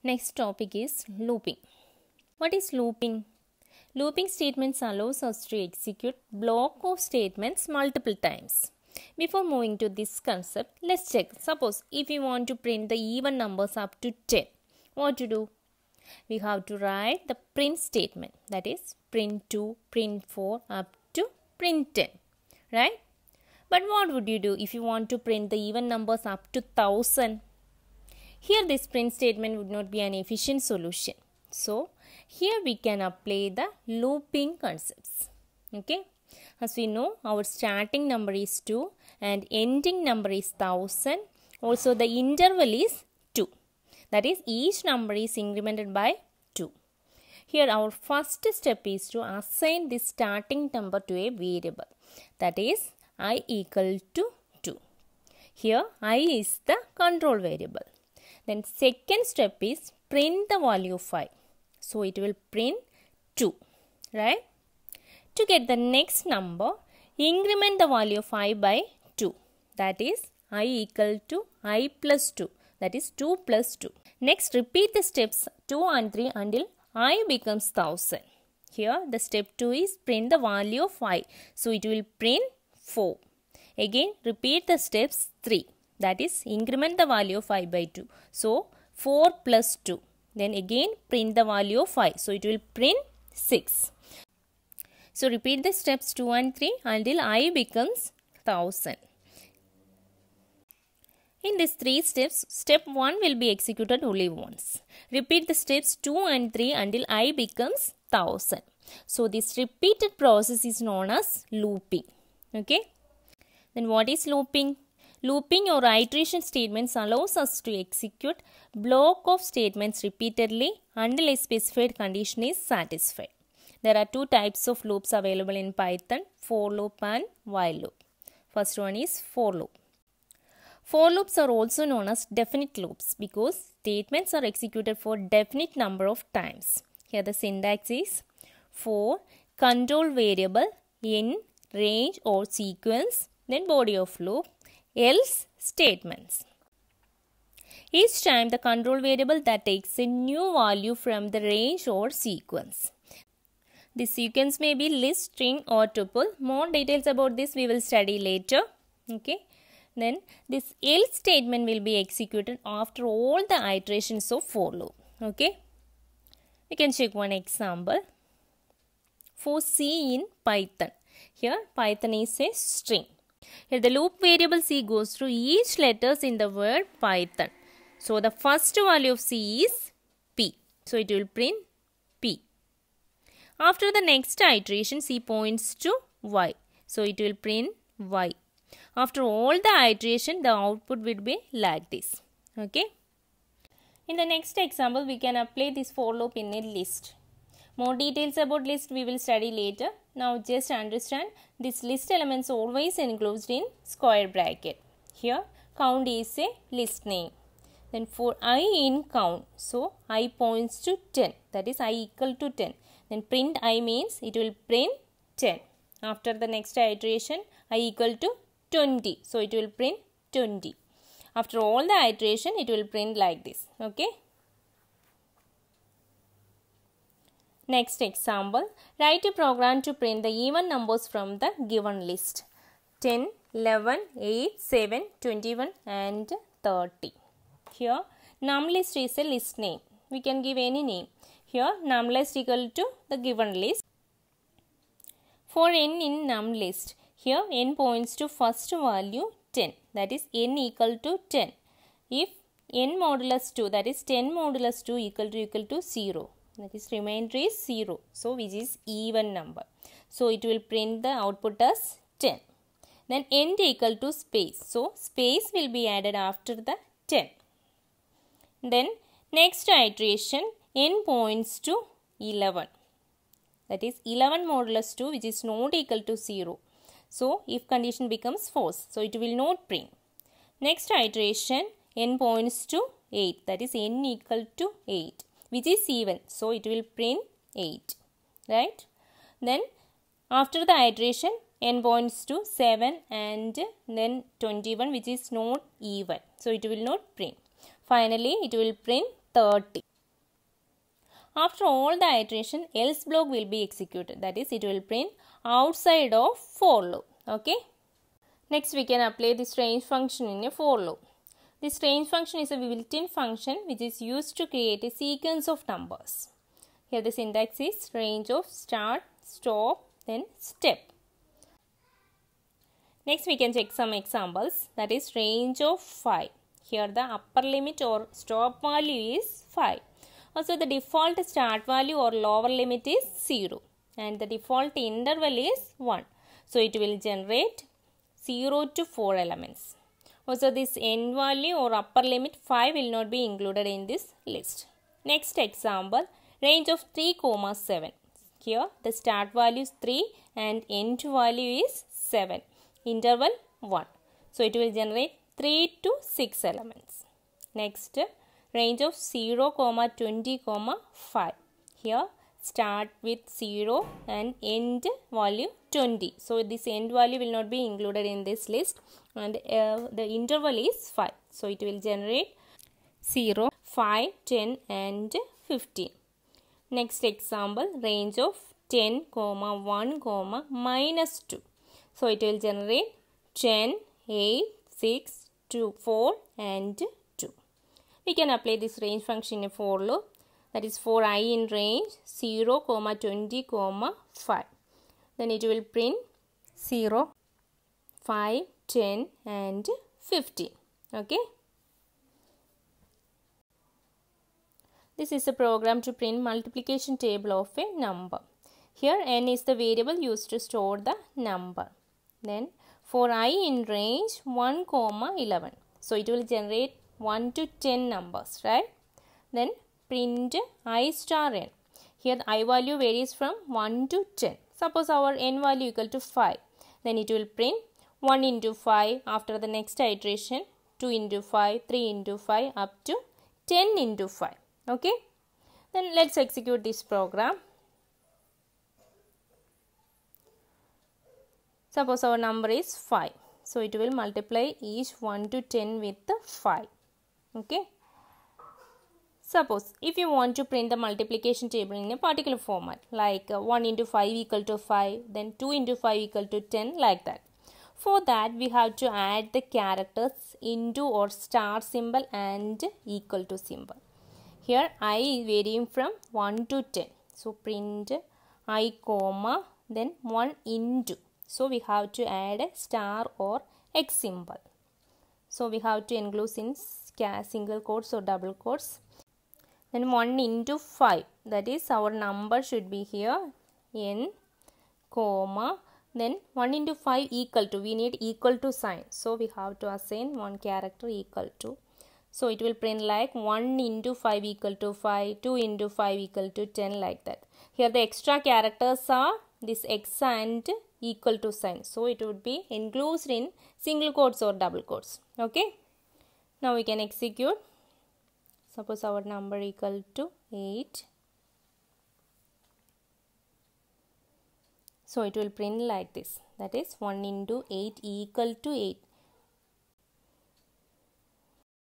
Next topic is looping. What is looping? Looping statements allows us to execute block of statements multiple times. Before moving to this concept, let's check. Suppose if you want to print the even numbers up to 10, what to do? We have to write the print statement, that is print 2, print 4 up to print 10, right? But what would you do if you want to print the even numbers up to 1000? Here this print statement would not be an efficient solution. So here we can apply the looping concepts. Okay. As we know, our starting number is 2 and ending number is 1000. Also the interval is 2. That is, each number is incremented by 2. Here our first step is to assign this starting number to a variable. That is I equal to 2. Here I is the control variable. Then second step is print the value of 5. So it will print 2, right? To get the next number, increment the value of 5 by 2. That is I equal to I plus 2. That is 2 plus 2. Next, repeat the steps 2 and 3 until I becomes 1000. Here the step 2 is print the value of 5. So it will print 4. Again repeat the steps 3. That is increment the value of 5 by 2. So 4 plus 2. Then again print the value of 5. So it will print 6. So repeat the steps 2 and 3 until I becomes 1000. In these 3 steps, step 1 will be executed only once. Repeat the steps 2 and 3 until I becomes 1000. So this repeated process is known as looping. Okay. Then what is looping? Looping or iteration statements allows us to execute block of statements repeatedly until a specified condition is satisfied. There are 2 types of loops available in Python, for loop and while loop. First one is for loop. For loops are also known as definite loops because statements are executed for definite number of times. Here the syntax is for control variable in range or sequence, then body of loop, else statements. Each time the control variable that takes a new value from the range or sequence. The sequence may be list, string or tuple. More details about this we will study later. Okay. Then this else statement will be executed after all the iterations of for loop. Okay. We can check one example. For C in Python. Here Python is a string. Here the loop variable C goes through each letters in the word Python. So the first value of C is P. So it will print P. After the next iteration, C points to Y. So it will print Y. After all the iteration, the output will be like this. Okay. In the next example, we can apply this for loop in a list. More details about list we will study later. Now just understand this list elements always enclosed in square bracket. Here count is a list name. Then for I in count, so I points to 10. That is I equal to 10. Then print I means it will print 10. After the next iteration, I equal to 20. So it will print 20. After all the iteration, it will print like this. Okay. Next example, write a program to print the even numbers from the given list. 10, 11, 8, 7, 21 and 30. Here num list is a list name. We can give any name. Here num list equal to the given list. For n in num list, here n points to first value 10. That is n equal to 10. If n modulus 2, that is 10 modulus 2 equal to 0. That is remainder is 0. So which is even number. So it will print the output as 10. Then end equal to space. So space will be added after the 10. Then next iteration n points to 11. That is 11 modulus 2 which is not equal to 0. So if condition becomes false. So it will not print. Next iteration n points to 8. That is n equal to 8. Which is even. So it will print 8. Right. Then after the iteration n points to 7 and then 21 which is not even. So it will not print. Finally it will print 30. After all the iteration, else block will be executed. That is, it will print outside of for loop. Okay. Next, we can apply this range function in a for loop. This range function is a built-in function which is used to create a sequence of numbers. Here the syntax is range of start, stop, then step. Next, we can check some examples. That is range of 5. Here the upper limit or stop value is 5. Also, the default start value or lower limit is 0 and the default interval is 1. So, it will generate 0 to 4 elements. Also, this end value or upper limit 5 will not be included in this list. Next example, range of 3, 7. Here, the start value is 3 and end value is 7. Interval 1. So, it will generate 3 to 6 elements. Next, range of 0, 20, 5. Here, start with 0 and end value 20. So, this end value will not be included in this list and the interval is 5. So, it will generate 0, 5, 10 and 15. Next example, range of 10, 1, minus 2. So, it will generate 10, 8, 6, 2, 4 and 2. We can apply this range function in a for loop. That is for I in range 0, 20, 5. Then it will print 0, 5, 10 and 15. Okay. This is a program to print multiplication table of a number. Here n is the variable used to store the number. Then for I in range 1, 11. So, it will generate 1 to 10 numbers, right? Then print I star n. Here the I value varies from 1 to 10. Suppose our n value equal to 5. Then it will print 1 into 5 after the next iteration, 2 into 5, 3 into 5 up to 10 into 5. Okay. Then let's execute this program. Suppose our number is 5. So, it will multiply each 1 to 10 with the 5. Okay. Suppose if you want to print the multiplication table in a particular format like 1 into 5 equal to 5, then 2 into 5 equal to 10, like that. For that, we have to add the characters into or star symbol and equal to symbol. Here I is varying from 1 to 10. So, print I comma then 1 into. So, we have to add a star or X symbol. So, we have to enclose in single quotes or double quotes. Then 1 into 5, that is our number should be here n comma then 1 into 5 equal to, we need equal to sign. So, we have to assign one character equal to. So, it will print like 1 into 5 equal to 5, 2 into 5 equal to 10, like that. Here the extra characters are this X and equal to sign. So, it would be enclosed in single quotes or double quotes. Okay. Now, we can execute. Suppose our number equal to 8. So, it will print like this. That is 1 into 8 equal to 8.